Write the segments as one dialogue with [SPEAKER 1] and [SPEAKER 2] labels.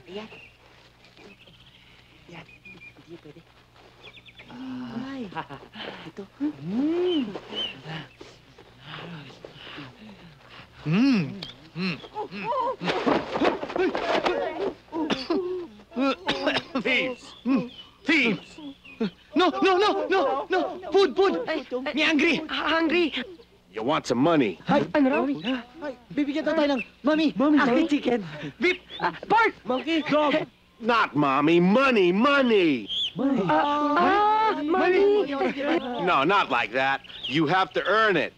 [SPEAKER 1] Ayan. Ayan. Hindi pwede. Ay. Ito.
[SPEAKER 2] Thieves! Thieves! No! Food! Me hungry! You want some money?
[SPEAKER 1] Ano raw? Bibigyan tayo ng Mami! Aking chicken!
[SPEAKER 2] Beef!
[SPEAKER 1] Pork! Monkey! Dog!
[SPEAKER 2] Not mommy, money!
[SPEAKER 1] Money!
[SPEAKER 2] No, not like that. You have to earn it.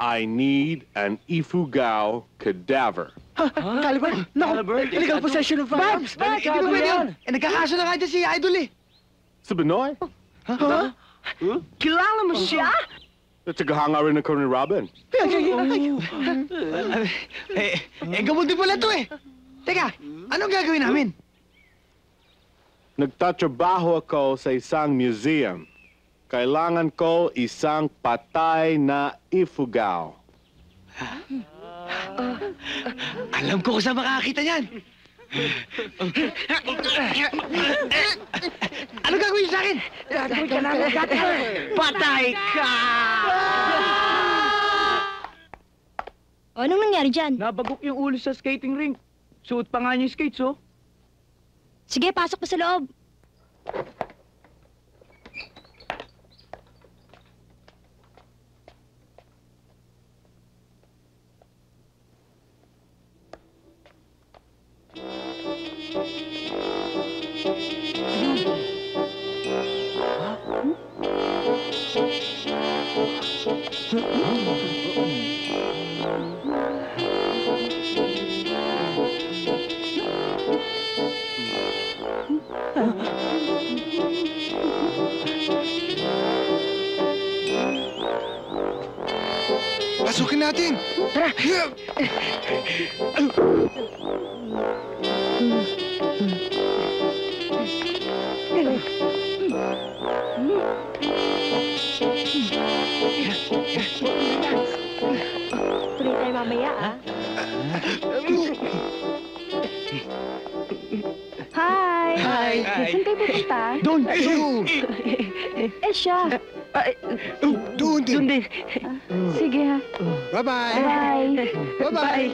[SPEAKER 2] I need an Ifugao cadaver.
[SPEAKER 1] Caliber? No! Illegal possession of firearms! Hindi ba pwede yun? Nagkakaso na nga dyan si Idol eh!
[SPEAKER 2] Sa Binoy?
[SPEAKER 1] Huh? Kilala mo siya?
[SPEAKER 2] Tagahanga rin ako ni Robin.
[SPEAKER 1] Gamot din pala to eh! Teka, anong gagawin namin?
[SPEAKER 2] Nagtatrabaho ako sa isang museum. Kailangan ko isang patay na Ifugao.
[SPEAKER 1] Alam ko kung saan makakakita niyan. Ano gagawin sa akin? Gagawin ka namin, patay ka!
[SPEAKER 3] Anong nangyari dyan?
[SPEAKER 4] Nabagok yung ulo sa skating rink. Suot pa nga niya yung skates, oh.
[SPEAKER 3] Sige, pasok pa sa loob.
[SPEAKER 1] Pasukin natin! Tara!
[SPEAKER 3] Tuloy tayo mamaya, ah. Hi!
[SPEAKER 1] Hi!
[SPEAKER 3] Saan kayo pupunta?
[SPEAKER 1] Doon!
[SPEAKER 3] Eh, siya.
[SPEAKER 1] Doon din!
[SPEAKER 3] Sige, ha.
[SPEAKER 1] Bye-bye!
[SPEAKER 3] Bye!
[SPEAKER 1] Bye-bye!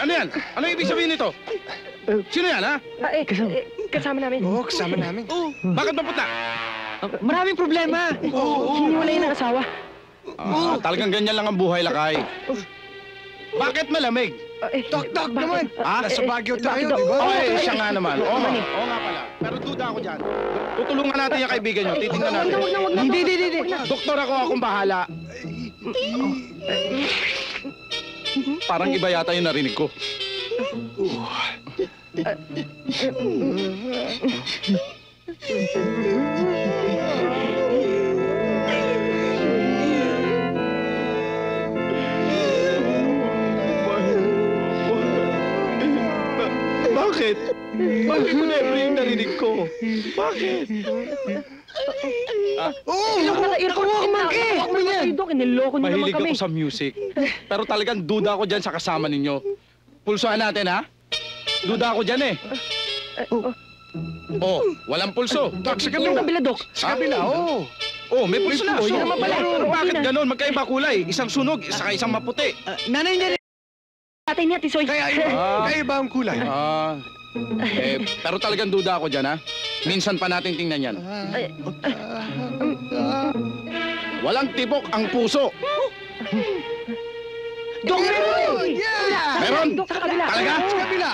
[SPEAKER 5] Ano yan? Ano ibig sabihin nito? Sino yan, ha?
[SPEAKER 4] Kasama namin.
[SPEAKER 1] Oo, kasama namin.
[SPEAKER 5] Bakit mapunta?
[SPEAKER 1] Maraming problema!
[SPEAKER 4] Hiniwalay ng asawa.
[SPEAKER 5] Talagang ganyan lang ang buhay, lakay. Bakit malamig?
[SPEAKER 1] Tok naman!
[SPEAKER 5] Ha?
[SPEAKER 1] Nasa Baguio tayo, di ba?
[SPEAKER 5] Ay, siya nga naman. Oo nga pala. Pero duda ako dyan. Tutulungan natin yung kaibigan nyo. Titingnan natin.
[SPEAKER 1] Hindi.
[SPEAKER 5] Doktor akong bahala. Parang iba yata yung narinig ko. Bakit? Bakit ko never yung narinig ko? Bakit? Mahilig ako sa music. Pero talagang duda ako dyan sa kasama ninyo. Pulsohan natin, ha? Duda ako dyan, eh. Oh, walang pulso.
[SPEAKER 1] Dok, sa kabila.
[SPEAKER 4] Kabila, Dok.
[SPEAKER 1] Sa kabila, oo.
[SPEAKER 5] Oh, may pulso na.
[SPEAKER 4] Yun naman pala.
[SPEAKER 5] Pero bakit ganon? Magkaiba kulay. Isang sunog, saka isang maputi.
[SPEAKER 1] Nanay niya rin.
[SPEAKER 4] Tatay niya, Tisoy.
[SPEAKER 1] Kaya iba ang kulay.
[SPEAKER 5] Pero talagang duda ako dyan, ha? Minsan pa natin tingnan yan. walang tibok ang puso.
[SPEAKER 1] Dok, meron! Yeah!
[SPEAKER 5] Meron?
[SPEAKER 3] Sa kabila.
[SPEAKER 5] Talaga?
[SPEAKER 1] Sa kabila!